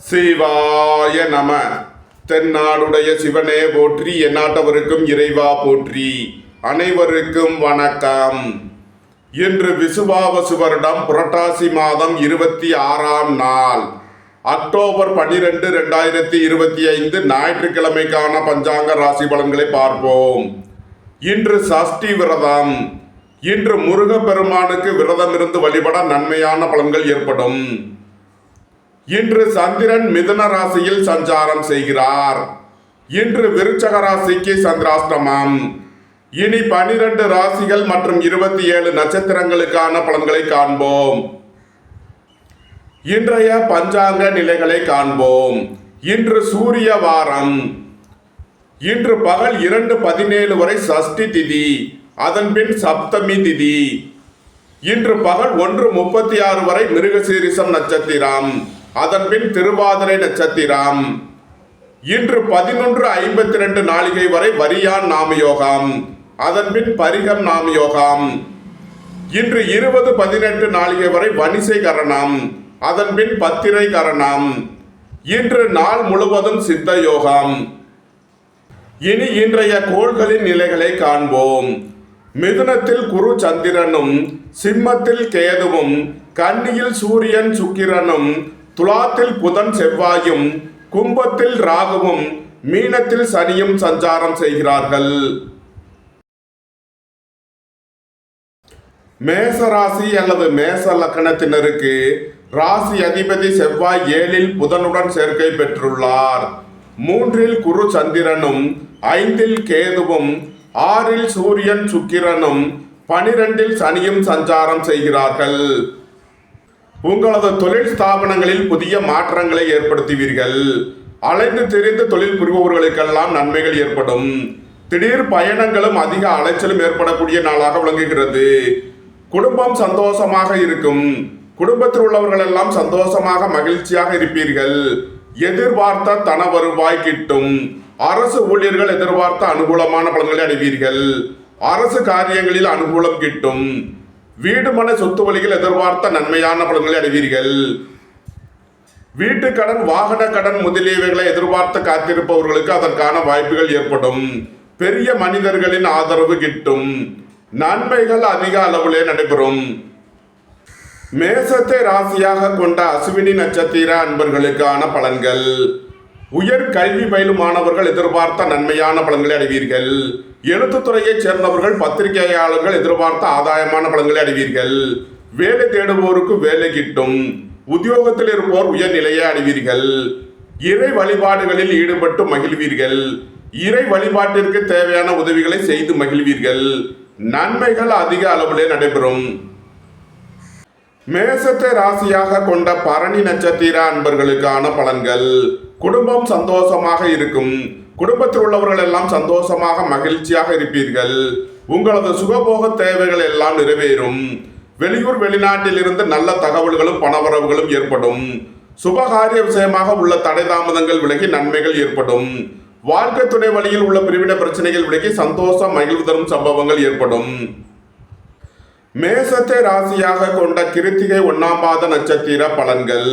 சிவாய நம. தென்னாடுடைய சிவனே போற்றி, எந்நாட்டவருக்கும் இறைவா போற்றி. அனைவருக்கும் வணக்கம். இன்று விசுவாவசு வருடம் புரட்டாசி மாதம் 26ஆம் நாள், அக்டோபர் 12, 2025 ஞாயிற்றுக்கிழமைக்கான பஞ்சாங்க ராசி பலன்களை பார்ப்போம். இன்று சஷ்டி விரதம். இன்று முருகப்பெருமானுக்கு விரதம் இருந்து வழிபட நன்மையான பலன்கள் ஏற்படும். இன்று சந்திரன் மிதுன ராசியில் சஞ்சாரம் செய்கிறார். இன்று விருச்சக ராசிக்கு சந்திராஷ்டமம். இனி 12 ராசிகள் மற்றும் 27 நட்சத்திரங்களுக்கான பலன்களை காண்போம். இன்றைய பஞ்சாங்க நிலைகளை காண்போம். இன்று சூரிய வாரம். இன்று பகல் 2:17 வரை சஷ்டி திதி, அதன் பின் சப்தமி திதி. இன்று பகல் 1:36 வரை மிருகசீரிஷம் நட்சத்திரம், அதன் பின் திருவாதிரை நட்சத்திரம். இன்று 11:52 நாளிகை வரை வரியான் நாமயோகம், அதன் பின் பரிகம் நாமயோகம். இன்று 20:18 நாளிகை வரை வணிசை கரணம், அதன் பின் பத்திரை கரணம். இன்று நாள் முழுவதும் சித்த யோகம். இனி இன்றைய கோள்களின் நிலைகளை காண்போம். மிதுனத்தில் குரு சந்திரனும், சிம்மத்தில் கேதுவும், கன்னியில் சூரியன் சுக்கிரனும், துலாத்தில் புதன் செவ்வாயும், கும்பத்தில் ராகுவும், மீனத்தில் சனியும் சஞ்சாரம் செய்கிறார்கள். மேச ராசி அல்லது மேச லக்கணத்தினருக்கு ராசி அதிபதி செவ்வாய் 7ல் புதனுடன் சேர்க்கை பெற்றுள்ளார். 3ல் குரு சந்திரனும், 5ல் கேதுவும், 6ல் சூரியன் சுக்கிரனும், 12ல் சனியும் சஞ்சாரம் செய்கிறார்கள். உங்களது தொழில் ஸ்தாபனங்களில் புதிய மாற்றங்களை ஏற்படுத்துவீர்கள். அலைந்து திரிந்து தொழில் புரிபவர்களுக்கெல்லாம் நன்மைகள் ஏற்படும். திடீர் பயணங்களும் அதிக அலைச்சலும் ஏற்படக்கூடிய நாளாக விளங்குகிறது. குடும்பம் சந்தோஷமாக இருக்கும். குடும்பத்தில் உள்ளவர்கள் எல்லாம் சந்தோஷமாக மகிழ்ச்சியாக இருப்பீர்கள். எதிர்பார்த்த தன வருவாய் கிட்டும். அரசு ஊழியர்கள் எதிர்பார்த்த அனுகூலமான பலன்களை அடைவீர்கள். அரசு காரியங்களில் அனுகூலம் கிட்டும். வீடு மன சொத்து வழிகள் எதிர்பார்த்த நன்மையான பலன்களை அடைவீர்கள். வீட்டு கடன், வாகன கடன் முதலியவைகளை எதிர்பார்த்து காத்திருப்பவர்களுக்கு அதற்கான வாய்ப்புகள் ஏற்படும். பெரிய மனிதர்களின் ஆதரவு கிட்டும். நன்மைகள் அதிக அளவிலே நடைபெறும். மேசத்தை ராசியாக கொண்ட அசுவினி நட்சத்திர அன்பர்களுக்கான பலன்கள். உயர் கல்வி பயிலும் மாணவர்கள் எதிர்பார்த்த நன்மையான பலன்களை அடைவீர்கள். எழுத்துத்துறையைச் சேர்ந்தவர்கள், பத்திரிகையாளர்கள் எதிர்பார்த்த ஆதாயமான பலன்களை அடைவீர்கள். வேலை தேடுவோருக்கு வேலை கிட்டும். உத்தியோகத்தில் இருப்போர் உயர் நிலையை அடைவீர்கள். இறை வழிபாடுகளில் ஈடுபட்டு மகிழ்வீர்கள். இறை வழிபாட்டிற்கு தேவையான உதவிகளை செய்து மகிழ்வீர்கள். நன்மைகள் அதிக அளவிலே நடைபெறும். மேசத்தை ராசியாக கொண்ட பரணி நட்சத்திர அன்பர்களுக்கான பலன்கள். குடும்பம் சந்தோஷமாக இருக்கும். குடும்பத்தில் உள்ளவர்கள் எல்லாம் சந்தோஷமாக மகிழ்ச்சியாக இருப்பீர்கள். உங்களது சுகபோக தேவைகள் எல்லாம் நிறைவேறும். வெளியூர் வெளிநாட்டில் இருந்து நல்ல தகவல்களும் பணவரவுகளும் ஏற்படும். சுபகாரிய விஷயமாக உள்ள தடை தாமதங்கள் விலகி நன்மைகள் ஏற்படும். வாழ்க்கை துணை வழியில் உள்ள பிரிவினை பிரச்சனைகள் விலகி சந்தோஷம் மகிழ்வு தரும் சம்பவங்கள் ஏற்படும். மேசத்தை ராசியாக கொண்ட கிருத்திகை 1ஆம் பாத நட்சத்திர பலன்கள்.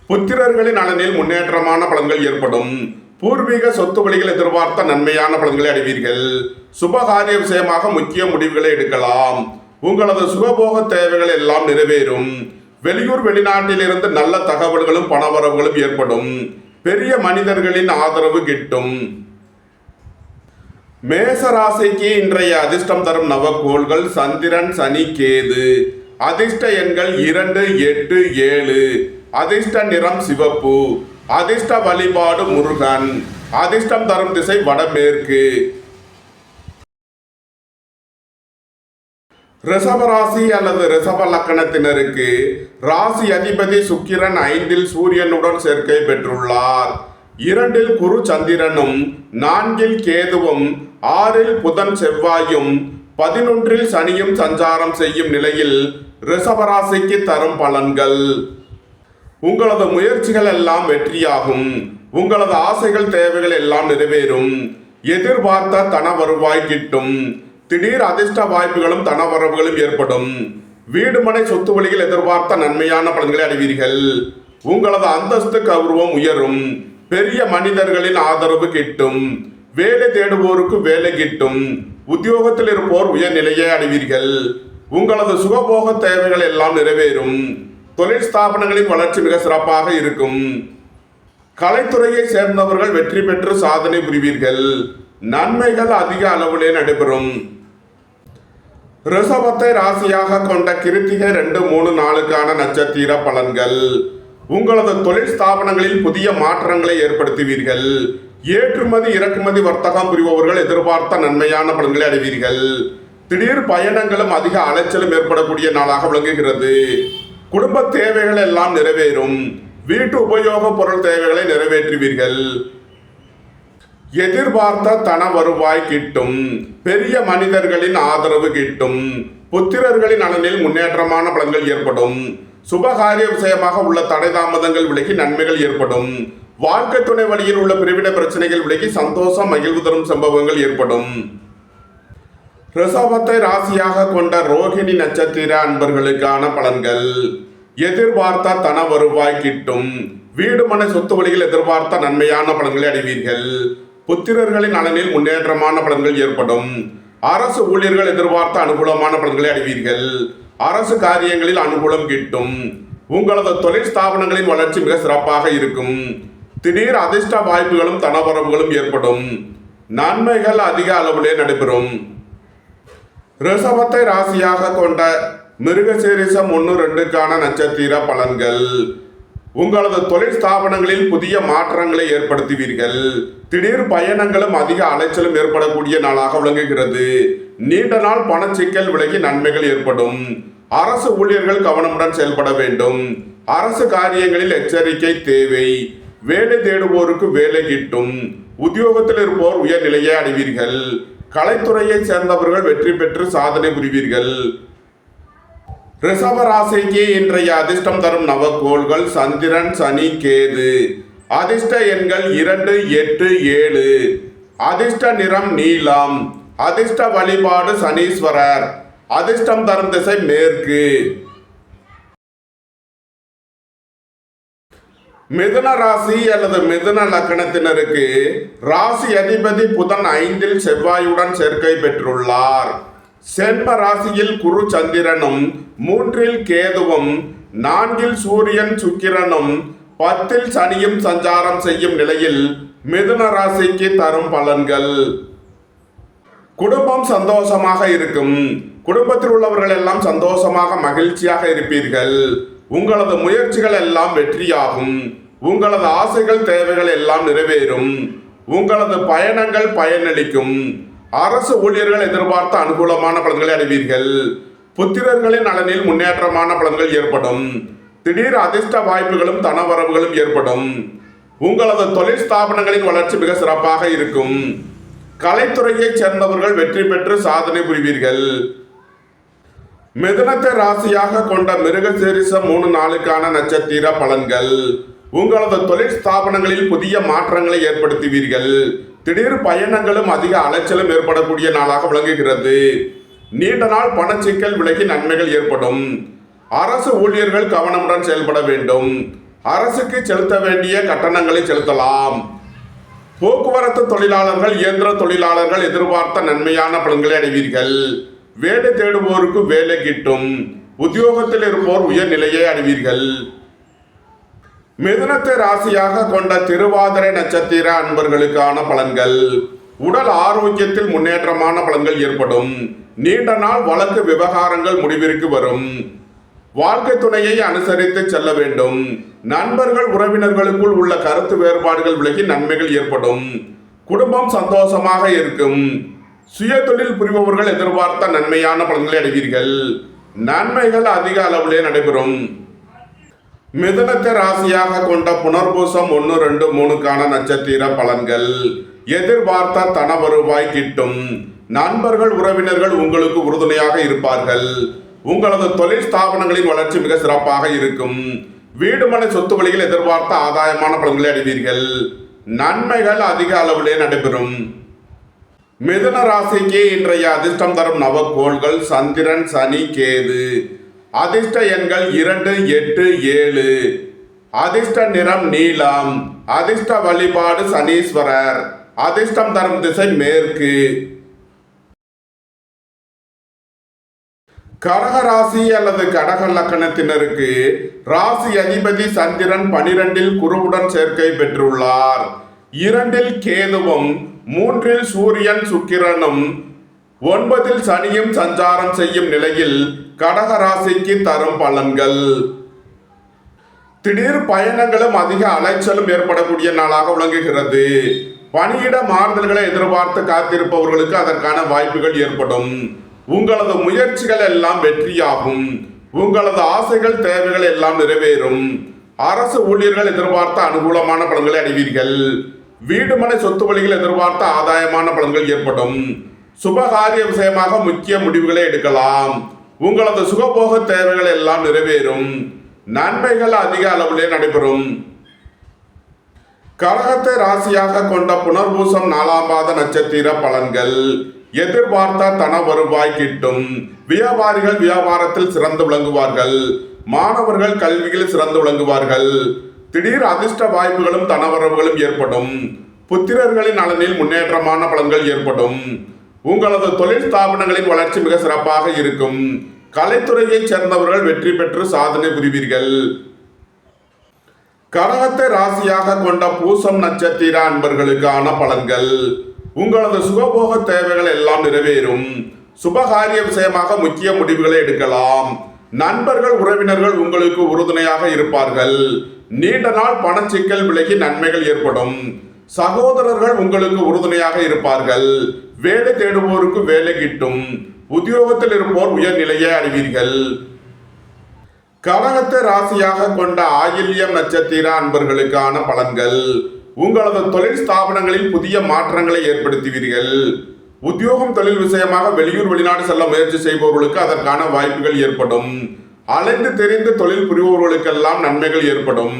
புத்திரர்களின் நலனில் முன்னேற்றமான பலன்கள் ஏற்படும். பூர்வீக சொத்து வழிகள் எதிர்பார்த்த நன்மையான பலன்களை அடைவீர்கள். சுபகாரிய விஷயமாக முக்கிய முடிவுகளை எடுக்கலாம். உங்களது சுகபோக தேவைகள் எல்லாம் நிறைவேறும். வெளியூர் வெளிநாட்டில் இருந்து நல்ல தகவல்களும் பணவரவுகளும் ஏற்படும். பெரிய மனிதர்களின் ஆதரவு கிட்டும். மேச ராசிக்கு இன்றைய அதிர்ஷ்டம் தரும் நவக்கோள்கள் சந்திரன், சனி, கேது. அதிர்ஷ்ட எண்கள் 2, 8, 7. அதிர்ஷ்ட நிறம் சிவப்பு. அதிர்ஷ்ட வழிபாடு முருகன். அதிர்ஷ்டம் தரும் திசை வடமேற்கு. ரிஷபராசி அல்லது ரிஷப லக்கணத்தினருக்கு ராசி அதிபதி சுக்கிரன் 5ல் சூரியனுடன் சேர்க்கை பெற்றுள்ளார். 2ல் குரு சந்திரனும், 4ல் கேதுவும், 6ல் புதன் செவ்வாயும், 11ல் சனியும் சஞ்சாரம் செய்யும் நிலையில் ரிஷபராசிக்கு தரும் பலன்கள். உங்களது முயற்சிகள் எல்லாம் வெற்றியாகும். உங்களது ஆசைகள் தேவைகள் எல்லாம் நிறைவேறும். எதிர்பார்த்த தன வருவாய் கிட்டும். திடீர் அதிர்ஷ்ட வாய்ப்புகளும் தனவரவுகளும் ஏற்படும். வீடு மனை சொத்து வழியில் எதிர்பார்த்த நன்மையான பலன்களை அடைவீர்கள். உங்களது அந்தஸ்து கௌரவம் உயரும். பெரிய மனிதர்களின் ஆதரவு கிட்டும். வேலை தேடுவோருக்கு வேலை கிட்டும். உத்தியோகத்தில் இருப்போர் உயர்நிலையை அடைவீர்கள். உங்களது சுகபோக தேவைகள் எல்லாம் நிறைவேறும். தொழில் ஸ்தாபனங்களின் வளர்ச்சி மிக சிறப்பாக இருக்கும். கலைத்துறையை சேர்ந்தவர்கள் வெற்றி பெற்று சாதனை புரிவீர்கள். நன்மைகள் அதிக அளவிலே நடைபெறும். ரிஷபத்தை ராசியாக கொண்ட கிருத்திகை 2, 3, 4க்கான நட்சத்திர பலன்கள். உங்களது தொழில் ஸ்தாபனங்களில் புதிய மாற்றங்களை ஏற்படுத்துவீர்கள். ஏற்றுமதி இறக்குமதி வர்த்தகம் புரிபவர்கள் எதிர்பார்த்த நன்மையான பலன்களை அடைவீர்கள். திடீர் பயணங்களும் அதிக அலைச்சலும் ஏற்படக்கூடிய நாளாக விளங்குகிறது. குடும்ப தேவைகள் எல்லாம் நிறைவேறும். வீட்டு உபயோக பொருள் தேவைகளை நிறைவேற்றுவீர்கள். எதிர்பார்த்த தன வருவாய் கிட்டும். பெரிய மனிதர்களின் ஆதரவு கிட்டும். புத்திரர்களின் நலனில் முன்னேற்றமான பலன்கள் ஏற்படும். சுபகாரிய விஷயமாக உள்ள தடை தாமதங்கள் விலகி நன்மைகள் ஏற்படும். வாழ்க்கை துணை வழியில் உள்ள பிரிவினை பிரச்சனைகள் விலகி சந்தோஷம் மகிழ்வு தரும் சம்பவங்கள் ஏற்படும். ரிஷபத்தை ராசியாக கொண்ட ரோகிணி நட்சத்திர அன்பர்களுக்கான பலன்கள். எதிர்பார்த்த தன வருவாய் கிட்டும். வீடு மனை சொத்து வழியில் எதிர்பார்த்த நன்மையான பலன்களை அடைவீர்கள். புத்திரர்களின் நலனில் முன்னேற்றமான பலன்கள் ஏற்படும். அரசு ஊழியர்கள் எதிர்பார்த்த அனுகூலமான பலன்களை அடைவீர்கள். அரசு காரியங்களில் அனுகூலம் கிட்டும். உங்களது தொழில் ஸ்தாபனங்களின் வளர்ச்சி மிக சிறப்பாக இருக்கும். திடீர் அதிர்ஷ்ட வாய்ப்புகளும் தனவரவுகளும் ஏற்படும். நன்மைகள் அதிக அளவிலே நடைபெறும். ரிஷபத்தை ராசியாக கொண்ட மிருகசீரிஷம் 1, 2க்கான நட்சத்திர பலன்கள். உங்களது தொழில் ஸ்தாபனங்களில் புதிய மாற்றங்களை ஏற்படுத்துவீர்கள். திடீர் பயணங்களும் அதிக அலைச்சலும் ஏற்படக்கூடிய நாளாக விளங்குகிறது. நீண்ட நாள் பணச்சிக்கல் விலகி நன்மைகள் ஏற்படும். அரசு ஊழியர்கள் கவனமுடன் செயல்பட வேண்டும். அரசு காரியங்களில் எச்சரிக்கை தேவை. வேலை தேடுவோருக்கு வேலை கிட்டும். உத்தியோகத்தில் இருப்போர் உயர்நிலையை அடைவீர்கள். கலைத்துறையை சேர்ந்தவர்கள் வெற்றி பெற்று சாதனை புரிவீர்கள். ரிஷப ராசிக்கு இன்றைய அதிர்ஷ்டம் தரும் நவக்கோள்கள் சந்திரன், சனி, கேது. அதிர்ஷ்ட எண்கள் 2, 8, 7. அதிர்ஷ்ட நிறம் நீலம். அதிர்ஷ்ட வழிபாடு சனீஸ்வரர். அதிர்ஷ்டம் தரும் திசை மேற்கு. மிதுன ராசி அல்லது மிதுன லக்னத்தினருக்கு ராசி அதிபதி புதன் 5ல் செவ்வாயுடன் சேர்க்கை பெற்றுள்ளார். சென்ம ராசியில் குரு சந்திரனும் 3ல் கேதுவும் 4ல் சூரியன் சுக்கிரனும் 10ல் சனியும் சஞ்சாரம் செய்யும் நிலையில் மிதுன ராசிக்கு தரும் பலன்கள். குடும்பம் சந்தோஷமாக இருக்கும். குடும்பத்தில் உள்ளவர்கள் எல்லாம் சந்தோஷமாக மகிழ்ச்சியாக இருப்பீர்கள். உங்களது முயற்சிகள் எல்லாம் வெற்றியாகும். உங்களது ஆசைகள் தேவைகள் எல்லாம் நிறைவேறும். உங்களது பயணங்கள் பயனளிக்கும். அரசு ஊழியர்கள் எதிர்பார்த்த அனுகூலமான பலன்களை அடைவீர்கள். புத்திரர்களின் நலனில் முன்னேற்றமான பலன்கள் ஏற்படும். திடீர் அதிர்ஷ்ட வாய்ப்புகளும் தனவரவுகளும் ஏற்படும். உங்களது தொழில் ஸ்தாபனங்களின் வளர்ச்சி மிக சிறப்பாக இருக்கும். கலைத்துறையை சேர்ந்தவர்கள் வெற்றி பெற்று சாதனை புரிவீர்கள். மிதுனத்தை ராசியாக கொண்ட மிருகசீரிஷம் 3, 4க்கான நட்சத்திர பலன்கள். உங்களது தொழில் ஸ்தாபனங்களில் புதிய மாற்றங்களை ஏற்படுத்துவீர்கள். திடீர் பயணங்களும் அதிக அலைச்சலும் ஏற்படக்கூடிய நாளாக விளங்குகிறது. நீண்ட நாள் பணச்சிக்கல் விலகி நன்மைகள் ஏற்படும். அரசு ஊழியர்கள் கவனமுடன் செயல்பட வேண்டும். அரசுக்கு செலுத்த வேண்டிய கட்டணங்களை செலுத்தலாம். போக்குவரத்து தொழிலாளர்கள், இயந்திர தொழிலாளர்கள் எதிர்பார்த்த நன்மையான பலன்களை அடைவீர்கள். வேலை தேடுவோருக்கு வேலை கிட்டும். உத்தியோகத்தில் இருப்போர் உயர்நிலையை அடைவீர்கள். மிதுனத்தை ராசியாக கொண்ட திருவாதிரை நட்சத்திர அன்பர்களுக்கான பலன்கள். உடல் ஆரோக்கியத்தில் முன்னேற்றமான பலன்கள் ஏற்படும். நீண்ட நாள் வழக்கு விவகாரங்கள் முடிவிற்கு வரும். வாழ்க்கை துணையை அனுசரித்து செல்ல வேண்டும். நண்பர்கள் உறவினர்களுக்குள் உள்ள கருத்து வேறுபாடுகள் விலகி நன்மைகள் ஏற்படும். குடும்பம் சந்தோஷமாக இருக்கும். சுய தொழில் புரிபவர்கள் எதிர்பார்த்த நன்மையான பலன்களை அடைவீர்கள். நன்மைகள் அதிக அளவிலே நடைபெறும். மிதுனத்தை ராசியாக கொண்ட புனர்பூசம் 1, 2, 3க்கான நட்சத்திர பலன்கள். எதிர்பார்த்த தன வருவாய் கிட்டும். நண்பர்கள் உறவினர்கள் உங்களுக்கு உறுதுணையாக இருப்பார்கள். உங்களது தொழில் ஸ்தாபனங்களின் வளர்ச்சி மிக சிறப்பாக இருக்கும். வீடு மனை சொத்து வழியில் எதிர்பார்த்த ஆதாயமான பலன்களை அடைவீர்கள். நன்மைகள் அதிக அளவிலே நடைபெறும். மிதுன ராசிக்கு இன்றைய அதிர்ஷ்டம் தரும் நவக்கோள்கள் சந்திரன், சனி, கேது. அதிர்ஷ்ட எண்கள் 2, 8, 7. அதிர்ஷ்ட நிறம் நீலம். அதிர்ஷ்ட வழிபாடு சனீஸ்வரர். அதிர்ஷ்டம் தரும் திசை மேற்கு. கடக ராசி அல்லது கடக லக்கணத்தினருக்கு ராசி அதிபதி சந்திரன் 12இல் குருவுடன் சேர்க்கை பெற்றுள்ளார். 2இல் கேதுவும் 3இல் சூரியன் சுக்கிரனும் 9இல் சனியும் சஞ்சாரம் செய்யும் நிலையில் கடக ராசிக்கு தரும் பலன்கள். திடீர் பயணங்களும் அதிக அலைச்சலும் ஏற்படக்கூடிய நாளாக விளங்குகிறது. பணியிட மாறுதல்களை எதிர்பார்த்து காத்திருப்பவர்களுக்கு அதற்கான வாய்ப்புகள் ஏற்படும். உங்களது முயற்சிகள் எல்லாம் வெற்றியாகும். உங்களது ஆசைகள் தேவைகள் எல்லாம் நிறைவேறும். அரசு ஊழியர்கள் எதிர்பார்த்த அனுகூலமான பலன்களை அடைவீர்கள். வீடு மனை சொத்து வழிகள் எதிர்பார்த்த ஆதாயமான பலன்கள் ஏற்படும். சுபகாரிய விஷயமாக முக்கிய முடிவுகளை எடுக்கலாம். உங்களது சுகபோக தேவைகள் எல்லாம் நிறைவேறும். நன்மைகள் அதிக அளவிலே நடைபெறும். கடகத்தை ராசியாக கொண்ட புனர்பூசம் 4ஆம் பாத நட்சத்திர பலன்கள். எதிர்பார்த்த தன வருவாய் கிட்டும். வியாபாரிகள் வியாபாரத்தில் சிறந்து விளங்குவார்கள். மாணவர்கள் கல்வியில் சிறந்து விளங்குவார்கள். திடீர் அதிர்ஷ்ட வாய்ப்புகளும் தனவரவுகளும் ஏற்படும். புத்திரர்களின் நலனில் முன்னேற்றமான பலன்கள் ஏற்படும். உங்களது தொழில் ஸ்தாபனங்களின் வளர்ச்சி மிக சிறப்பாக இருக்கும். கலைத்துறையைச் சேர்ந்தவர்கள் வெற்றி பெற்று சாதனை புரிவீர்கள். கடகத்தை ராசியாக கொண்ட பூசம் நட்சத்திர அன்பர்களுக்கான பலன்கள். உங்களது சுகபோக தேவைகள் எல்லாம் நிறைவேறும். சுபகாரிய விஷயமாக முக்கிய முடிவுகளை எடுக்கலாம். நண்பர்கள் உறவினர்கள் உங்களுக்கு உறுதுணையாக இருப்பார்கள். நீண்ட நாள் பணச்சிக்கல் விலகி நன்மைகள் ஏற்படும். சகோதரர்கள் உங்களுக்கு உறுதுணையாக இருப்பார்கள். வேலை தேடுவோருக்கு வேலை கிட்டும். உத்தியோகத்தில் இருப்போர் உயர்நிலையை அடைவீர்கள். கடகத்தை ராசியாக கொண்ட ஆயில்யம் நட்சத்திர அன்பர்களுக்கான பலன்கள். உங்களது தொழில் ஸ்தாபனங்களில் புதிய மாற்றங்களை ஏற்படுத்துவீர்கள். உத்தியோகம் தொழில் விஷயமாக வெளியூர் வெளிநாடு செல்ல முயற்சி செய்பவர்களுக்கு அதற்கான வாய்ப்புகள் ஏற்படும். அலைந்து தெரிந்து தொழில் புரிபவர்களுக்கெல்லாம் நன்மைகள் ஏற்படும்.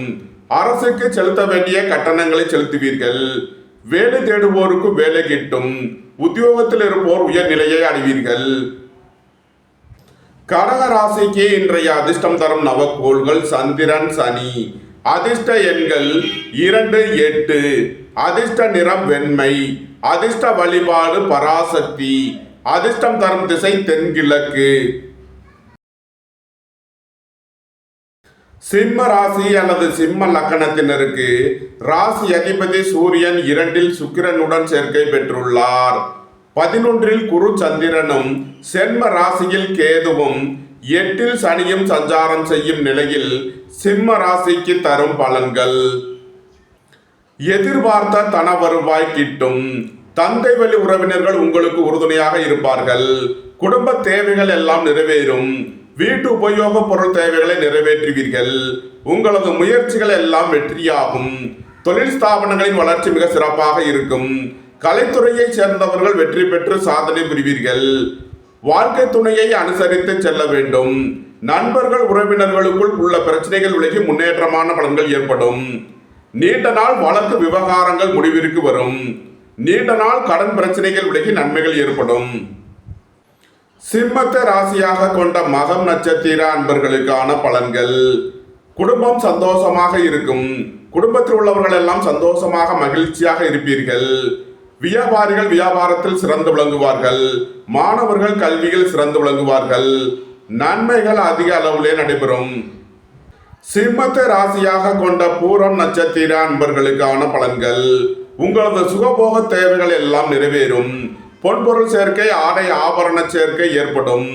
அரசுக்கு செலுத்த வேண்டிய கட்டணங்களை செலுத்துவீர்கள். வேலை தேடுவோருக்கு வேலை கிட்டும். உத்தியோகத்தில் இருப்போர் உயர்நிலையை அடைவீர்கள். கடக ராசிக்கு இன்றைய அதிர்ஷ்டம் தரும் நவக்கோள்கள் சந்திரன் சனி. அதிர்ஷ்ட எண்கள் 2, 8. அதிர்ஷ்ட நிறம் வெண்மை. அதிர்ஷ்ட வழிபாடு பராசக்தி. அதிர்ஷ்டம் தரும் திசை தென்கிழக்கு. சிம்ம ராசி அல்லது சிம்ம லக்கணத்தினருக்கு ராசி அதிபதி சூரியன் 2இல் சுக்கிரனுடன் சேர்க்கை பெற்றுள்ளார். 11இல் குரு சந்திரனும் சென்ம ராசியில் கேதுவும் 8இல் சனியும் சஞ்சாரம் செய்யும் நிலையில் சிம்ம ராசிக்கு தரும் பலன்கள். எதிர்பார்த்த தன வருவாய் கிட்டும். தந்தை வழி உறவினர்கள் உங்களுக்கு உறுதுணையாக இருப்பார்கள். குடும்ப தேவைகள் எல்லாம் நிறைவேறும். வீட்டு உபயோக பொருள் தேவைகளை நிறைவேற்றுவீர்கள். உங்களது முயற்சிகள் எல்லாம் வெற்றியாகும். தொழில் ஸ்தாபனங்களின் வளர்ச்சி மிக சிறப்பாக இருக்கும். கலைத்துறையை சேர்ந்தவர்கள் வெற்றி பெற்று சாதனை புரிவீர்கள். வாழ்க்கை துணையை அனுசரித்து செல்ல வேண்டும். நண்பர்கள் உறவினர்களுக்குள் உள்ள பிரச்சனைகள் விலகி முன்னேற்றமான பலன்கள் ஏற்படும். நீண்ட நாள் வழக்கு விவகாரங்கள் முடிவிற்கு வரும். நீண்ட நாள் கடன் பிரச்சனைகள் விலகி நன்மைகள் ஏற்படும். சிம்மத்தை ராசியாக கொண்ட மகம் நட்சத்திர அன்பர்களுக்கான பலன்கள். குடும்பம் சந்தோஷமாக இருக்கும். குடும்பத்தில் உள்ளவர்கள் எல்லாம் சந்தோஷமாக மகிழ்ச்சியாக இருப்பீர்கள். வியாபாரிகள் வியாபாரத்தில் சிறந்து விளங்குவார்கள். மாணவர்கள் கல்வியில் சிறந்து விளங்குவார்கள். நன்மைகள் அதிக அளவிலே நடைபெறும். சிம்மத்தை ராசியாக கொண்ட பூரம் நட்சத்திர அன்பர்களுக்கான பலன்கள். உங்களது சுகபோக தேவைகள் எல்லாம் நிறைவேறும். பொன்பொருள் சேர்க்கை ஆடை ஆபரண சேர்க்கை ஏற்படும்.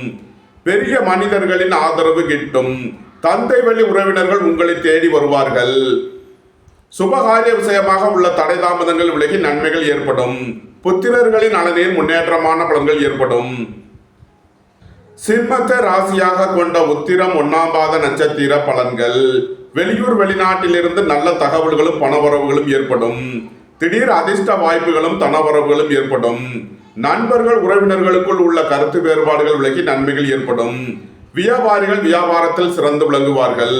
பெரிய மனிதர்களின் ஆதரவு கிட்டும். தந்தை வழி உறவினர்கள் உங்களை தேடி வருவார்கள். சுபகாரிய விஷயமாக உள்ள தடை தாமதங்கள் விலகி நன்மைகள் ஏற்படும். புத்திரர்களின் நலனில் முன்னேற்றமான பலன்கள் ஏற்படும். சிம்மத்தை ராசியாக கொண்ட உத்திரம் 1ஆம் பாத நட்சத்திர பலன்கள். வெளியூர் வெளிநாட்டிலிருந்து நல்ல தகவல்களும் பணவரவுகளும் ஏற்படும். திடீர் அதிர்ஷ்ட வாய்ப்புகளும் தனவரவுகளும் ஏற்படும். நண்பர்கள் உறவினர்களுக்குள் உள்ள கருத்து வேறுபாடுகள் விலகி நன்மைகள் ஏற்படும். வியாபாரிகள் வியாபாரத்தில் சிறந்து விளங்குவார்கள்.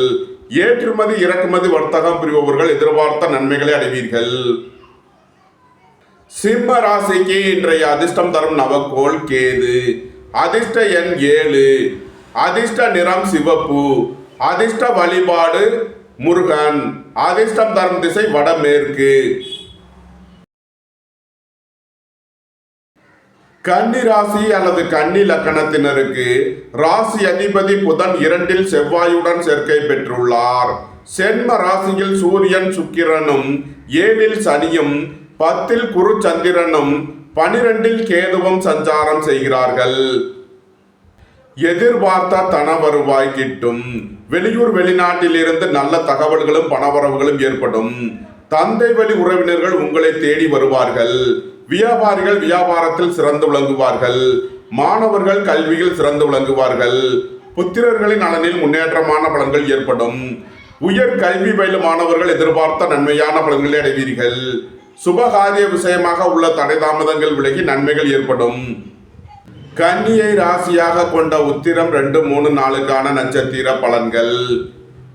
ஏற்றுமதி இறக்குமதி வர்த்தகம் புரிபவர்கள் எதிர்பார்த்த நன்மைகளை அடைவீர்கள். சிம்ம ராசிக்கு இன்றைய அதிர்ஷ்டம் தரும் நவக்கோள் கேது. அதிர்ஷ்ட எண் 7. அதிர்ஷ்ட நிறம் சிவப்பு. அதிர்ஷ்ட வழிபாடு முருகன். அதிர்ஷ்டம் தரும் திசை வடமேற்கு. கன்னி ராசி அல்லது கன்னி லக்கணத்தினருக்கு ராசி அதிபதி புதன் 2 செவ்வாயுடன் சேர்க்கை பெற்றுள்ளார். சென்ம ராசியில் சூரியன் சுக்கிரனும் 7 சனியும் 10 குரு சந்திரனும் 12 கேதுவும் சஞ்சாரம் செய்கிறார்கள். எதிர்பார்த்த தன வருவாய் கிட்டும். வெளியூர் வெளிநாட்டில் இருந்து நல்ல தகவல்களும் பணவரவுகளும் ஏற்படும். தந்தை வழி உறவினர்கள் உங்களை தேடி வருவார்கள். வியாபாரிகள் வியாபாரத்தில் சிறந்து விளங்குவார்கள். மாணவர்கள் கல்வியில் சிறந்து விளங்குவார்கள். புத்திரர்களின் நலனில் முன்னேற்றமான பலன்கள் ஏற்படும். உயர் கல்வி பயிலும் மாணவர்கள் எதிர்பார்த்த நன்மையான பலன்களை அடைவீர்கள். சுபகாரிய விஷயமாக உள்ள தடை தாமதங்கள் விலகி நன்மைகள் ஏற்படும். கன்னியை ராசியாக கொண்ட உத்திரம் 2, 3, 4 நட்சத்திர பலன்கள்.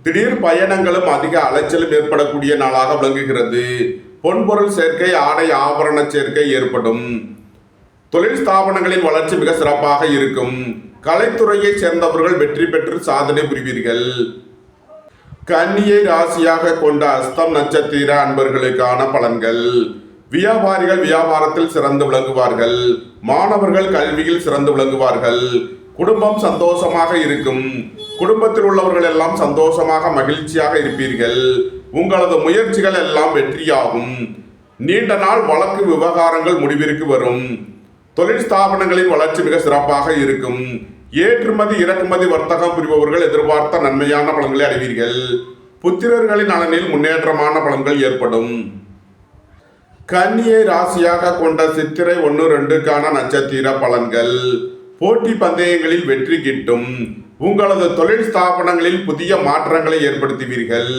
திடீர் பயணங்களும் அதிக அலைச்சலும் ஏற்படக்கூடிய நாளாக விளங்குகிறது. பொன்பொருள் சேர்க்கை, ஆடை ஆபரண சேர்க்கை ஏற்படும். தொழில் ஸ்தாபனங்களின் வளர்ச்சி மிக சிறப்பாக இருக்கும். கலைத்துறையை சேர்ந்தவர்கள் வெற்றி பெற்று சாதனை புரிவீர்கள். கன்னியை ராசியாக கொண்ட அஸ்தம் நட்சத்திர அன்பர்களுக்கான பலன்கள். வியாபாரிகள் வியாபாரத்தில் சிறந்து விளங்குவார்கள். மாணவர்கள் கல்வியில் சிறந்து விளங்குவார்கள். குடும்பம் சந்தோஷமாக இருக்கும். குடும்பத்தில் உள்ளவர்கள் எல்லாம் சந்தோஷமாக மகிழ்ச்சியாக இருப்பீர்கள். உங்களது முயற்சிகள் எல்லாம் வெற்றியாகும். நீண்ட நாள் வழக்கு விவகாரங்கள் முடிவிற்கு வரும். தொழில் ஸ்தாபனங்களின் வளர்ச்சி மிக சிறப்பாக இருக்கும். ஏற்றுமதி இறக்குமதி வர்த்தகம் புரிபவர்கள் எதிர்பார்த்த நன்மையான பலன்களை அடைவீர்கள். புத்திரர்களின் நலனில் முன்னேற்றமான பலன்கள் ஏற்படும். கன்னியை ராசியாக கொண்ட சித்திரை 1, 2 நட்சத்திர பலன்கள். போட்டி பந்தயங்களில் வெற்றி கிட்டும். உங்களது தொழில் ஸ்தாபனங்களில் புதிய மாற்றங்களை ஏற்படுத்துவீர்கள்.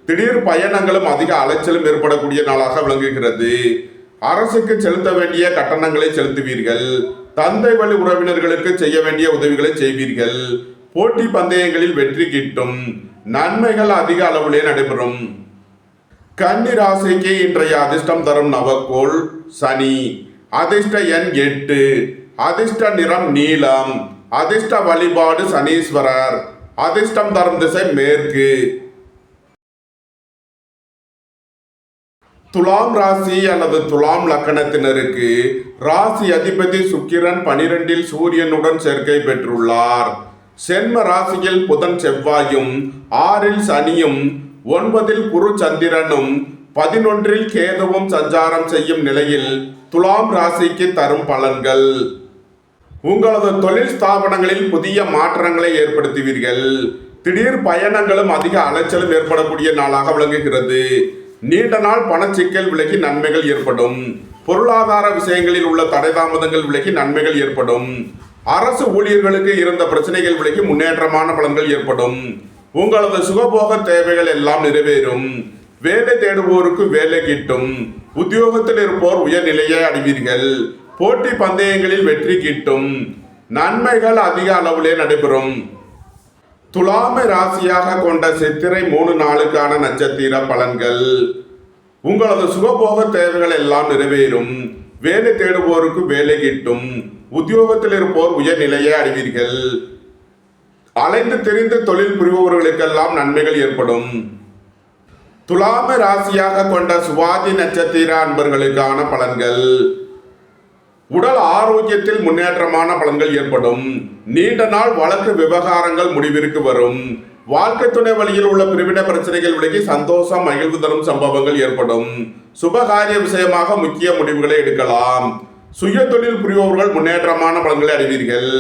திடீர் பயணங்களும் அதிக அலைச்சலும் ஏற்படக்கூடிய நாளாக விளங்குகிறது. அரசுக்கு செலுத்த வேண்டிய கட்டணங்களை செலுத்துவீர்கள். தந்தை வழி உறவினர்களுக்கு செய்ய வேண்டிய உதவிகளை செய்வீர்கள். போட்டி பந்தயங்களில் வெற்றி கிட்டும். நன்மைகள் அதிக அளவிலே நடைபெறும். கன்னி ராசிக்கு இன்றைய அதிர்ஷ்டம் தரும் நவக்கோள் சனி. அதிர்ஷ்ட எண் 8. அதிர்ஷ்ட நிறம் நீலம். அதிர்ஷ்ட வழிபாடு சனீஸ்வரர். அதிர்ஷ்டம் தரும் திசை மேற்கு. துலாம் ராசி அல்லது துலாம் லக்கணத்தினருக்கு ராசி அதிபதி சுக்கிரன் 12 சூரியனுடன் சேர்க்கை பெற்றுள்ளார். சென்ம ராசியில் புதன் செவ்வாயும் 6 சனியும் 9 குரு சந்திரனும் 11 கேதுவும் சஞ்சாரம் செய்யும் நிலையில் துலாம் ராசிக்கு தரும் பலன்கள். உங்களது தொழில் ஸ்தாபனங்களில் புதிய மாற்றங்களை ஏற்படுத்துவீர்கள். திடீர் பயணங்களும் அதிக அலைச்சலும் ஏற்படக்கூடிய நாளாக விளங்குகிறது. நீண்ட நாள் பணச்சிக்கல் விலகி நன்மைகள் ஏற்படும். பொருளாதார விஷயங்களில் உள்ள தடை தாமதங்கள் விலகி நன்மைகள் ஏற்படும். அரசு ஊழியர்களுக்கு இருந்த பிரச்சனைகள் விலகி முன்னேற்றமான பலன்கள் ஏற்படும். உங்களது சுகபோக தேவைகள் எல்லாம் நிறைவேறும். வேலை தேடுவோருக்கு வேலை கிட்டும். உத்தியோகத்தில் இருப்போர் உயர்நிலையை அடைவீர்கள். போட்டி பந்தயங்களில் வெற்றி கிட்டும். நன்மைகள் அதிக அளவிலே நடைபெறும். துலாமை ராசியாக கொண்ட சித்திரை 3, 4 நட்சத்திர பலன்கள். உங்களது சுகபோக தேவைகள் எல்லாம் நிறைவேறும். வேலை தேடுவோருக்கு வேலை கிட்டும். உத்தியோகத்தில் இருப்போர் உயர்நிலையை அடைவீர்கள். அலைந்து திரிந்து தொழில் புரிபவர்களுக்கெல்லாம் நன்மைகள் ஏற்படும். துலாமை ராசியாக கொண்ட சுவாதி நட்சத்திர அன்பர்களுக்கான பலன்கள். உடல் ஆரோக்கியத்தில் முன்னேற்றமான பலன்கள் ஏற்படும். நீண்ட நாள் வழக்கு விவகாரங்கள் முடிவிற்கு வரும். வாழ்க்கை துணை வழியில் உள்ள பிரிவினை பிரச்சனைகள் விலகி சந்தோஷம் மகிழ்வு தரும் சம்பவங்கள் ஏற்படும். சுபகாரிய விஷயமாக முக்கிய முடிவுகளை எடுக்கலாம். சுய தொழில் புரிபவர்கள் முன்னேற்றமான பலன்களை அடைவீர்கள்.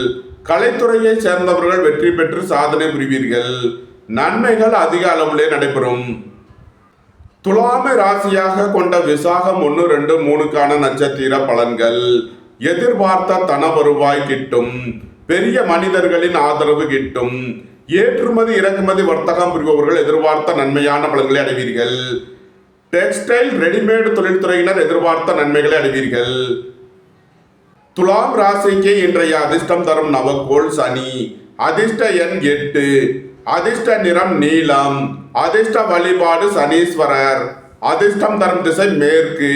கலைத்துறையை சேர்ந்தவர்கள் வெற்றி பெற்று சாதனை புரிவீர்கள். நன்மைகள் அதிக அளவிலே நடைபெறும். துலாமை ராசியாக கொண்ட விசாகம் 1, 2, 3 நட்சத்திர பலன்கள். எதிர்பார்த்த தன வருவாய் கிட்டும். பெரிய மனிதர்களின் ஆதரவு கிட்டும். ஏற்றுமதி இறக்குமதி வர்த்தகம் புரிபவர்கள் எதிர்பார்த்த நன்மையான பலன்களை அடைவீர்கள். டெக்ஸ்டைல் ரெடிமேடு தொழில்துறையினர் எதிர்பார்த்த நன்மைகளை அடைவீர்கள். துலாம் ராசிக்கு இன்றைய அதிர்ஷ்டம் தரும் நவக்கோள் சனி. அதிர்ஷ்ட எண் 8. அதிர்ஷ்ட நிறம் நீலம். அதிர்ஷ்ட வழிபாடு சனீஸ்வரர். அதிர்ஷ்டம் தரும் திசை மேற்கு.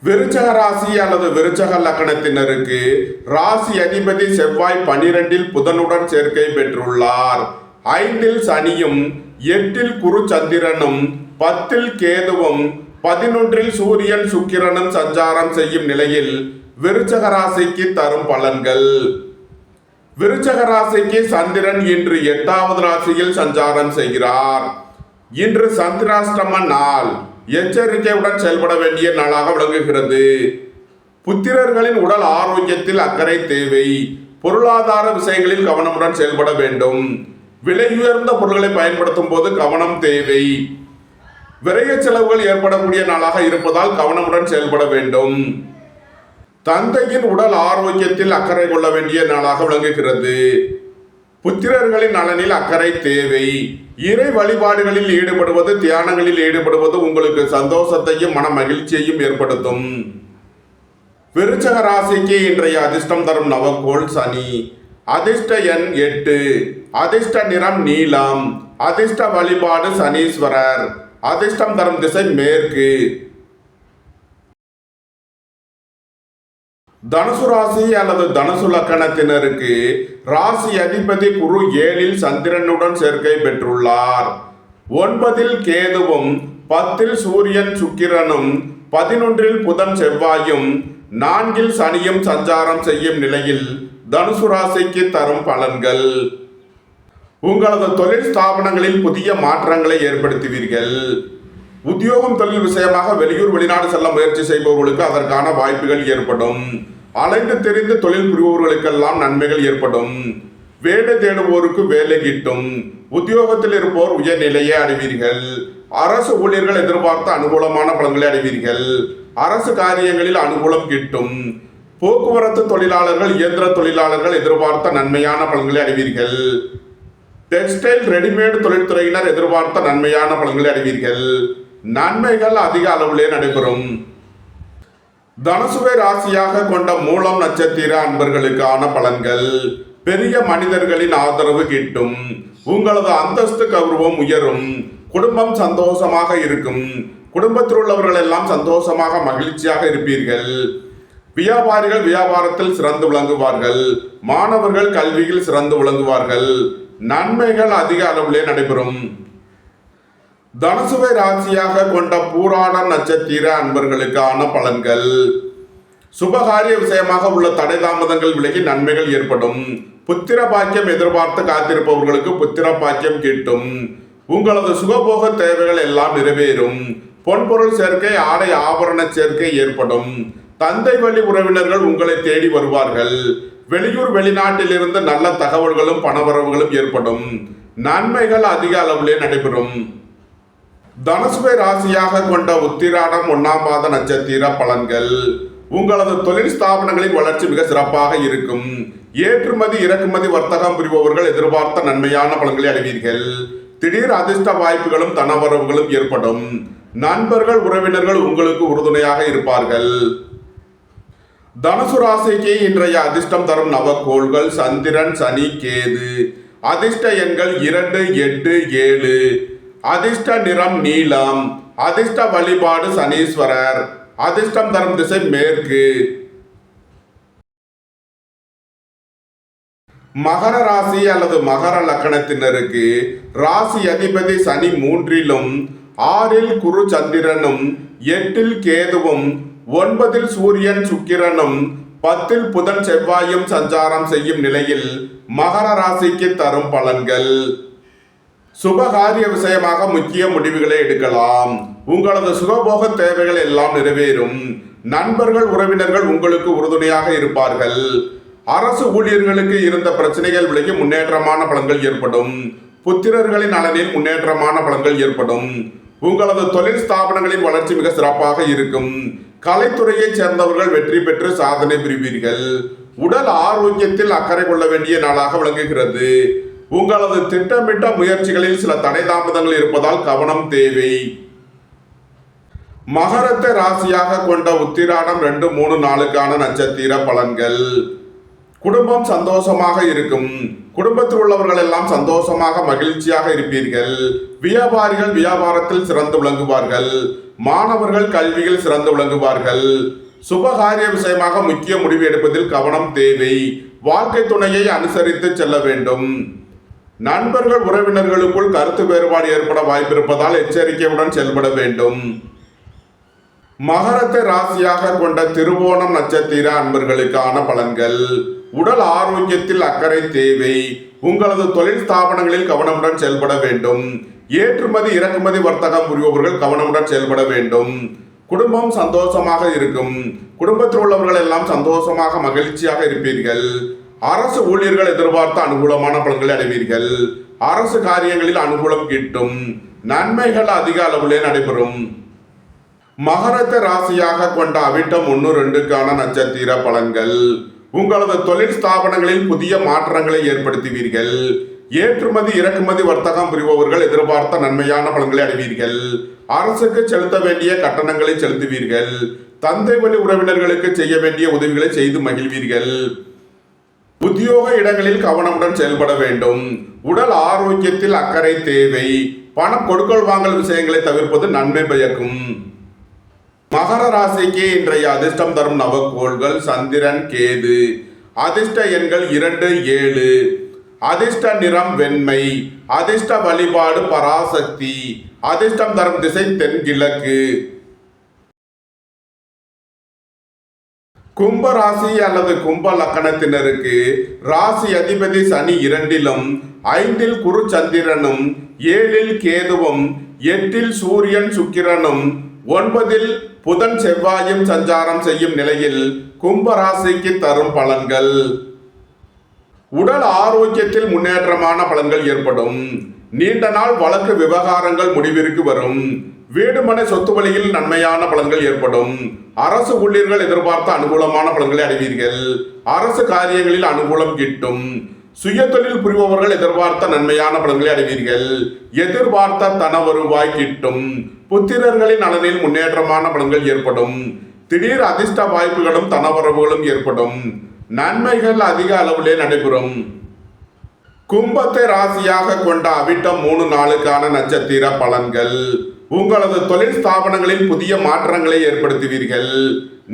விருச்சக ராசி அல்லது விருச்சக லக்னத்தினருக்கு ராசி அதிபதி செவ்வாய் 12இல் புதனுடன் சேர்க்கை பெற்றுள்ளார். 5இல் சனியும் 8இல் குரு சந்திரனும் 10இல் கேதுவும் 11இல் சூரியன் சுக்கிரனும் சஞ்சாரம் செய்யும் நிலையில் விருச்சக ராசிக்கு தரும் பலன்கள். விருச்சக ராசிக்கு சந்திரன் இன்று 8வது ராசியில் சஞ்சாரம் செய்கிறார். இன்று சந்திராஷ்டம நாள். எச்சரிக்கையுடன் செயல்பட வேண்டிய நாளாக விளங்குகிறது. புத்திரர்களின் உடல் ஆரோக்கியத்தில் அக்கறை தேவை. பொருளாதார விஷயங்களில் கவனமுடன் செயல்பட வேண்டும். விலை உயர்ந்த பொருட்களை பயன்படுத்தும் போது கவனம் தேவை. விரைய செலவுகள் ஏற்படக்கூடிய நாளாக இருப்பதால் கவனமுடன் செயல்பட வேண்டும். தந்தையின் உடல் ஆரோக்கியத்தில் அக்கறை கொள்ள வேண்டிய நாளாக விளங்குகிறது. புத்திரர்களின் நலனில் அக்கறை தேவை. இறை வழிபாடுகளில் ஈடுபடுவது, தியானங்களில் ஈடுபடுவது உங்களுக்கு சந்தோஷத்தையும் மன மகிழ்ச்சியையும் ஏற்படுத்தும். விருச்சக ராசிக்கு இன்றைய அதிர்ஷ்டம் தரும் நவக்கோள் சனி. அதிர்ஷ்ட எண் 8. அதிர்ஷ்ட நிறம் நீலம். அதிர்ஷ்ட வழிபாடு சனீஸ்வரர். அதிர்ஷ்டம் தரும் திசை மேற்கு. தனுசு ராசி அல்லது தனுசு லக்கணத்தினருக்கு ராசி அதிபதி குரு 7இல் சந்திரனுடன் சேர்க்கை பெற்றுள்ளார். 9இல் கேதுவும் 10இல் சூரியன் சுக்கிரனும் 11இல் புதன் செவ்வாயும் 4இல் சனியும் சஞ்சாரம் செய்யும் நிலையில் தனுசு ராசிக்கு தரும் பலன்கள். உங்களது தொழில் ஸ்தாபனங்களில் புதிய மாற்றங்களை ஏற்படுத்துவீர்கள். உத்தியோகம் தொழில் விஷயமாக வெளியூர் வெளிநாடு செல்ல முயற்சி செய்பவர்களுக்கு அதற்கான வாய்ப்புகள் ஏற்படும். அலைந்து தெரிந்து தொழில் புரிபவர்களுக்கெல்லாம் நன்மைகள் ஏற்படும். வேலை தேடுவோருக்கு வேலை கிட்டும். உத்தியோகத்தில் இருப்போர் உயர்நிலையை அடைவீர்கள். அரசு ஊழியர்கள் எதிர்பார்த்த அனுகூலமான பலன்களை அடைவீர்கள். அரசு காரியங்களில் அனுகூலம் கிட்டும். போக்குவரத்து தொழிலாளர்கள், இயந்திர தொழிலாளர்கள் எதிர்பார்த்த நன்மையான பலன்களை அடைவீர்கள். டெக்ஸ்டைல் ரெடிமேட் தொழில்துறையினர் எதிர்பார்த்த நன்மையான பலன்களை அடைவீர்கள். நன்மைகள் அதிக அளவிலே நடைபெறும். தனுசுவை ராசியாக கொண்ட மூலம் நட்சத்திர அன்பர்களுக்கான பலன்கள். பெரிய மனிதர்களின் ஆதரவு கிட்டும். உங்களது அந்தஸ்து கௌரவம் உயரும். குடும்பம் சந்தோஷமாக இருக்கும். குடும்பத்தில் உள்ளவர்கள் எல்லாம் சந்தோஷமாக மகிழ்ச்சியாக இருப்பீர்கள். வியாபாரிகள் வியாபாரத்தில் சிறந்து விளங்குவார்கள். மாணவர்கள் கல்வியில் சிறந்து விளங்குவார்கள். நன்மைகள் அதிக அளவிலே நடைபெறும். தனுசுவை ராசியாக கொண்ட பூராடம் நட்சத்திர அன்பர்களுக்கான பலன்கள். சுபகாரிய விஷயமாக உள்ள தடை தாமதங்கள் விலகி நன்மைகள் ஏற்படும். புத்திர பாக்கியம் எதிர்பார்த்து காத்திருப்பவர்களுக்கு புத்திர பாக்கியம் கிட்டும். உங்களது சுகபோக தேவைகள் எல்லாம் நிறைவேறும். பொன்பொருள் சேர்க்கை, ஆடை ஆபரண சேர்க்கை ஏற்படும். தந்தை வழி உறவினர்கள் உங்களை தேடி வருவார்கள். வெளியூர் வெளிநாட்டில் இருந்து நல்ல தகவல்களும் பணவரவுகளும் ஏற்படும். நன்மைகள் அதிக அளவிலே நடைபெறும். தனுசுவை ராசியாக கொண்ட உத்திராடம் 1ஆம் மாத நட்சத்திர பலன்கள். உங்களது தொழில் ஸ்தாபனங்களின் வளர்ச்சி மிக சிறப்பாக இருக்கும். ஏற்றுமதி இறக்குமதி வர்த்தகம் புரிபவர்கள் எதிர்பார்த்த நன்மையான பலன்களை அடைவீர்கள். திடீர் அதிர்ஷ்ட வாய்ப்புகளும் தனவரவுகளும் ஏற்படும். நண்பர்கள் உறவினர்கள் உங்களுக்கு உறுதுணையாக இருப்பார்கள். தனுசு ராசிக்கு இன்றைய அதிர்ஷ்டம் தரும் நவக்கோள்கள் சந்திரன், சனி, கேது. அதிர்ஷ்ட எண்கள் 2, 8, 7. அதிர்ஷ்ட நிறம் நீலம். அதிர்ஷ்ட வழிபாடு சனீஸ்வரர். அதிர்ஷ்டம் தரும் திசை மேற்கு. மகர ராசி அல்லது மகர லக்கணத்தினருக்கு ராசி அதிபதி சனி 3இலும் 6இல் குரு சந்திரனும் 8இல் கேதுவும் 9இல் சூரியன் சுக்கிரனும் 10இல் புதன் செவ்வாயும் சஞ்சாரம் செய்யும் நிலையில் மகர ராசிக்கு தரும் பலன்கள். சுபகாரிய விஷயமாக முக்கிய முடிவுகளை எடுக்கலாம். உங்களது சுகபோக தேவைகள் எல்லாம் நிறைவேறும். நண்பர்கள் உறவினர்கள் உங்களுக்கு உறுதுணையாக இருப்பார்கள். அரசு ஊழியர்களுக்கு இருந்த பிரச்சனைகள் விலகி முன்னேற்றமான பலன்கள் ஏற்படும். புத்திரர்களின் நலனில் முன்னேற்றமான பலன்கள் ஏற்படும். உங்களது தொழில் ஸ்தாபனங்களின் வளர்ச்சி மிக சிறப்பாக இருக்கும். கலைத்துறையைச் சேர்ந்தவர்கள் வெற்றி பெற்று சாதனை புரிவீர்கள். உடல் ஆரோக்கியத்தில் அக்கறை கொள்ள வேண்டிய நாளாக விளங்குகிறது. உங்களது திட்டமிட்ட முயற்சிகளில் சில தடை தாமதங்கள் இருப்பதால் கவனம் தேவை. மகரத்தை ராசியாக கொண்ட உத்திராடம் 2, 3, 4க்கான நட்சத்திர பலன்கள். குடும்பம் சந்தோஷமாக இருக்கும். குடும்பத்தில் உள்ளவர்கள் எல்லாம் சந்தோஷமாக மகிழ்ச்சியாக இருப்பீர்கள். வியாபாரிகள் வியாபாரத்தில் சிறந்து விளங்குவார்கள். மாணவர்கள் கல்வியில் சிறந்து விளங்குவார்கள். சுபகாரிய விஷயமாக முக்கிய முடிவு எடுப்பதில் கவனம் தேவை. வாழ்க்கை துணையை அனுசரித்து செல்ல வேண்டும். நண்பர்கள் உறவினர்களுக்குள் கருத்து வேறுபாடு ஏற்பட வாய்ப்பிருப்பதால் எச்சரிக்கையுடன் செயல்பட வேண்டும். மகரத்தை ராசியாக கொண்ட திருவோணம் நட்சத்திர அன்பர்களுக்கான பலன்கள். உடல் ஆரோக்கியத்தில் அக்கறை தேவை. உங்களது தொழில் ஸ்தாபனங்களில் கவனமுடன் செயல்பட வேண்டும். ஏற்றுமதி இறக்குமதி வர்த்தகம் புரிபவர்கள் கவனமுடன் செயல்பட வேண்டும். குடும்பம் சந்தோஷமாக இருக்கும். குடும்பத்தில் உள்ளவர்கள் எல்லாம் சந்தோஷமாக மகிழ்ச்சியாக இருப்பீர்கள். அரசு ஊழியர்கள் எதிர்பார்த்த அனுகூலமான பலன்களை அடைவீர்கள். அரசு காரியங்களில் அனுகூலம் கிட்டும். நன்மைகள் அதிக அளவிலே நடைபெறும். மகரத்தை ராசியாக கொண்ட அவிட்டம் 1-2க்கான நட்சத்திர பலன்கள். உங்களது தொழில் ஸ்தாபனங்களில் புதிய மாற்றங்களை ஏற்படுத்துவீர்கள். ஏற்றுமதி இறக்குமதி வர்த்தகம் புரிபவர்கள் எதிர்பார்த்த நன்மையான பலன்களை அடைவீர்கள். அரசுக்கு செலுத்த வேண்டிய கட்டணங்களை செலுத்துவீர்கள். தந்தை வழி உறவினர்களுக்கு செய்ய வேண்டிய உதவிகளை செய்து மகிழ்வீர்கள். உத்தியோக இடங்களில் கவனமுடன் செயல்பட வேண்டும். உடல் ஆரோக்கியத்தில் அக்கறை தேவை. பணம் கொடுக்கல் வாங்கல் விஷயங்களை தவிர்ப்பது நன்மை பயக்கும். மகர ராசிக்கு இன்றைய அதிர்ஷ்டம் தரும் நவக்கோள்கள் சந்திரன், கேது. அதிர்ஷ்ட எண்கள் 2, 7. அதிர்ஷ்ட நிறம் வெண்மை. அதிர்ஷ்ட வழிபாடு பராசக்தி. அதிர்ஷ்டம் தரும் திசை தென்கிழக்கு. கும்ப ராசி அல்லது கும்ப லக்கணத்தினருக்கு ராசி அதிபதி சனி 2லும் 5ல் குரு சந்திரனும் 7ல் கேதுவும் 8ல் சூரியன் சுக்கிரனும் 9ல் புதன் செவ்வாயும் சஞ்சாரம் செய்யும் நிலையில் கும்ப ராசிக்கு தரும் பலன்கள். உடல் ஆரோக்கியத்தில் முன்னேற்றமான பலன்கள் ஏற்படும். நீண்ட நாள் வழக்கு விவகாரங்கள் முடிவிற்கு வரும். வீடுமனை சொத்து வழியில் நன்மையான பலன்கள் ஏற்படும். அரசு ஊழியர்கள் எதிர்பார்த்த அனுகூலமான பலன்களை அடைவீர்கள். அரசு காரியங்களில் அனுகூலம் கிட்டும். சுய தொழில் புரிபவர்கள் எதிர்பார்த்த நன்மையான பலன்களை அடைவீர்கள். எதிர்பார்த்த தன வருவாய் கிட்டும். புத்திரர்களின் நலனில் முன்னேற்றமான பலன்கள் ஏற்படும். திடீர் அதிர்ஷ்ட வாய்ப்புகளும் தனவரவுகளும் ஏற்படும். நன்மைகள் அதிக அளவிலே நடைபெறும். கும்பத்தை ராசியாக கொண்ட அவிட்டம் 3-4க்கான நட்சத்திர பலன்கள். உங்களது தொழில் ஸ்தாபனங்களில் புதிய மாற்றங்களை ஏற்படுத்துவீர்கள்.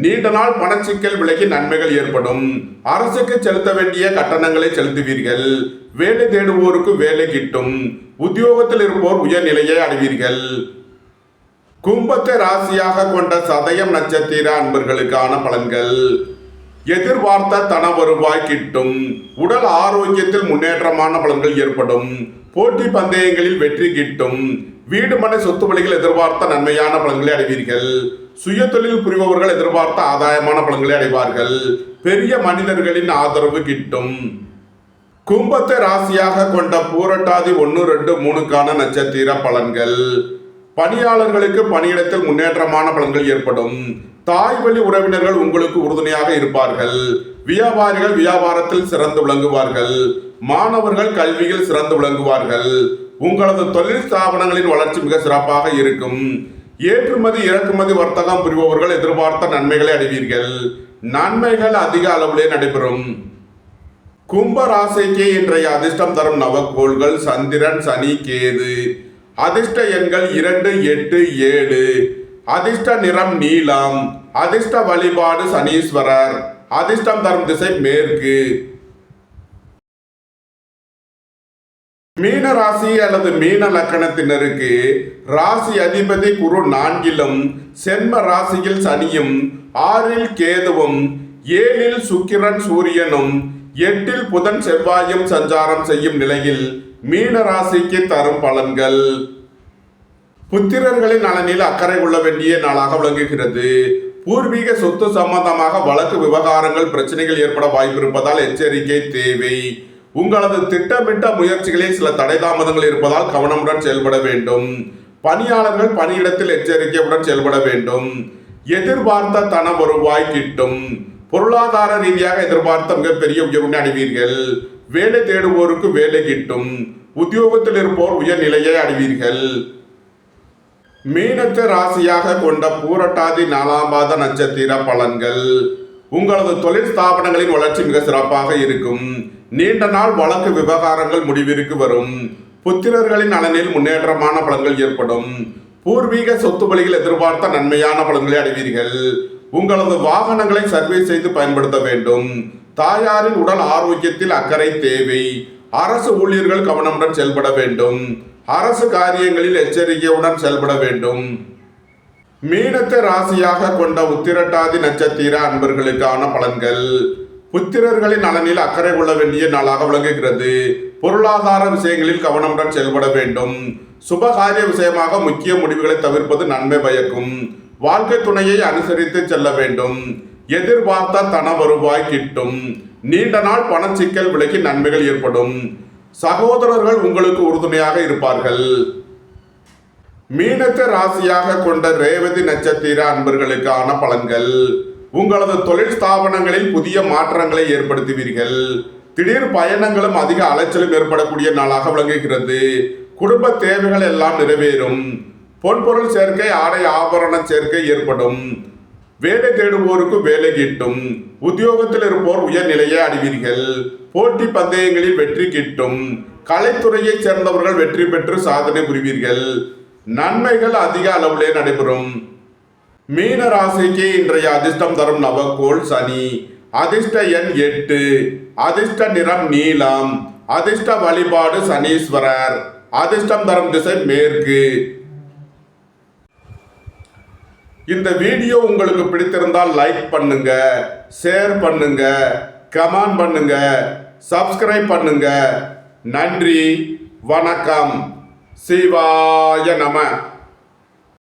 நீண்ட நாள் பணச்சிக்கல் விலகி நன்மைகள் ஏற்படும். அரசுக்கு செலுத்த வேண்டிய கட்டணங்களை செலுத்துவீர்கள். வேலை தேடுவோருக்கு வேலை கிட்டும். உத்தியோகத்தில் இருப்போர் உயர்நிலையை அடைவீர்கள். கும்பத்தை ராசியாக கொண்ட சதயம் நட்சத்திர அன்பர்களுக்கான பலன்கள். எதிர்பார்த்த தன வருவாய் கிட்டும். உடல் ஆரோக்கியத்தில் முன்னேற்றமான பலன்கள் ஏற்படும். போட்டி பந்தயங்களில் வெற்றி கிட்டும். வீடு மனை சொத்து வழிகள் எதிர்பார்த்த நன்மையான பலன்களை அடைவீர்கள். சுய தொழில் புரிபவர்கள் எதிர்பார்த்த ஆதாயமான பலன்களை அடைவார்கள். பெரிய மனிதர்களின் ஆதரவு கிட்டும். கும்பத்தை ராசியாக கொண்ட பூரட்டாதி 1, 2, 3க்கான நட்சத்திர பலன்கள். பணியாளர்களுக்கு பணியிடத்தில் முன்னேற்றமான பலன்கள் ஏற்படும். தாய் வழி உறவினர்கள் உங்களுக்கு உறுதுணையாக இருப்பார்கள். வியாபாரிகள் வியாபாரத்தில் சிறந்து விளங்குவார்கள். மாணவர்கள் கல்வியில் சிறந்து விளங்குவார்கள். உங்களது தொழில் ஸ்தாபனங்களின் வளர்ச்சி மிக சிறப்பாக இருக்கும். ஏற்றுமதி இறக்குமதி வர்த்தகம் புரிபவர்கள் எதிர்பார்த்த நன்மைகளை அடைவீர்கள். நன்மைகள் அதிக அளவிலே நடைபெறும். கும்ப ராசிக்கு இன்றைய அதிர்ஷ்டம் தரும் நவக்கோள்கள் சந்திரன், சனி, கேது. அதிர்ஷ்ட எண்கள் 2, 8, 7. அதிர்ஷ்ட நிறம் நீலம். அதிர்ஷ்ட வழிபாடு சனீஸ்வரர். அதிர்ஷ்டம் தரும் திசை மேற்கு. மீன ராசி அல்லது மீன லக்கணத்தினருக்கு ராசி அதிபதி குரு 4லும் சென்ம ராசியில் சனியும் 6ல் கேதுவும் 7ல் சுக்கிரன் சூரியனும் 8ல் புதன் செவ்வாயும் சஞ்சாரம் செய்யும் நிலையில் மீன ராசிக்கு தரும் பலன்கள். புத்திரர்களின் நலனில் அக்கறை கொள்ள வேண்டிய நாளாக விளங்குகிறது. பூர்வீக சொத்து சம்பந்தமாக வழக்கு விவகாரங்கள் பிரச்சனைகள் ஏற்பட வாய்ப்பிருப்பதால் எச்சரிக்கை தேவை. உங்களது திட்டமிட்ட முயற்சிகளில் சில தடை தாமதங்கள் இருப்பதால் கவனமுடன் செயல்பட வேண்டும். பணியாளர்கள் பணியிடத்தில் எச்சரிக்கையுடன் செயல்பட வேண்டும். எதிர்பார்த்த தன வருவாய் கிட்டும். பொருளாதார ரீதியாக எதிர்பார்த்த மிகப்பெரிய உயர்வினை அடைவீர்கள். வேலை தேடுவோருக்கு வேலை கிட்டும். உத்தியோகத்தில் இருப்போர் உயர்நிலையை அடைவீர்கள். மீனத்தை ராசியாக கொண்ட பூரட்டாதி 4வது நட்சத்திர பலன்கள். உங்களது தொழில் ஸ்தாபனங்களின் வளர்ச்சி மிக சிறப்பாக இருக்கும். நீண்ட நாள் வழக்கு விவகாரங்கள் முடிவிற்கு வரும். புத்திரர்களின் நலனில் முன்னேற்றமான பலன்கள் ஏற்படும். பூர்வீக சொத்து வழியில் எதிர்பார்த்த நன்மையான பலன்களை அடைவீர்கள். உங்களது வாகனங்களை சர்வீஸ் செய்து பயன்படுத்த வேண்டும். தாயாரின் உடல் ஆரோக்கியத்தில் அக்கறை தேவை. அரசு ஊழியர்கள் கவனமுடன் செயல்பட வேண்டும். அரசு காரியங்களில் எச்சரிக்கையுடன் செயல்பட வேண்டும். மீனத்தை ராசியாக கொண்ட உத்திரட்டாதி நட்சத்திர அன்பர்களுக்கான பலன்கள். புத்திரர்களின் நலனில் அக்கறை கொள்ள வேண்டிய நாளாக விளங்குகிறது. பொருளாதார விஷயங்களில் கவனமுடன் செயல்பட வேண்டும். சுபகாரிய விஷயமாக முக்கிய முடிவுகளை தவிர்ப்பது நன்மை பயக்கும். வாழ்க்கை துணையை அனுசரித்து செல்ல வேண்டும். எதிர்பார்த்த தன வருவாய் கிட்டும். நீண்ட நாள் பணச்சிக்கல் விலகி நன்மைகள் ஏற்படும். சகோதரர்கள் உங்களுக்கு உறுதுணையாக இருப்பார்கள். மீனத்தை ராசியாக கொண்ட ரேவதி நட்சத்திர அன்பர்களுக்கான பலன்கள். உங்களது தொழில் ஸ்தாபனங்களில் புதிய மாற்றங்களை ஏற்படுத்துவீர்கள். திடீர் பயணங்களும் அதிக அலைச்சலும் ஏற்படக்கூடிய நாளாக விளங்குகிறது. குடும்ப தேவைகள் எல்லாம் நிறைவேறும். பொன்பொருள் சேர்க்கை, ஆடை ஆபரண சேர்க்கை ஏற்படும். வேலை தேடுவோருக்கு வேலை கிட்டும். உத்தியோகத்தில் இருப்போர் உயர்நிலையை அடைவீர்கள். போட்டி பந்தயங்களில் வெற்றி கிட்டும். கலைத்துறையை சேர்ந்தவர்கள் வெற்றி பெற்று சாதனை புரிவீர்கள். நன்மைகள் அதிக அளவிலே நடைபெறும். மீன ராசிக்கு இன்றைய அதிர்ஷ்டம் தரும் நவக்கோள் சனி. அதிர்ஷ்ட எண் 8. அதிர்ஷ்ட நிறம் நீலம். அதிர்ஷ்ட வழிபாடு சனீஸ்வரர். அதிர்ஷ்டம் தரும் திசை மேற்கு. இந்த வீடியோ உங்களுக்கு பிடித்திருந்தால் லைக் பண்ணுங்க, ஷேர் பண்ணுங்க, கமெண்ட் பண்ணுங்க, சப்ஸ்கிரைப் பண்ணுங்க. நன்றி, வணக்கம். சிவாய நம.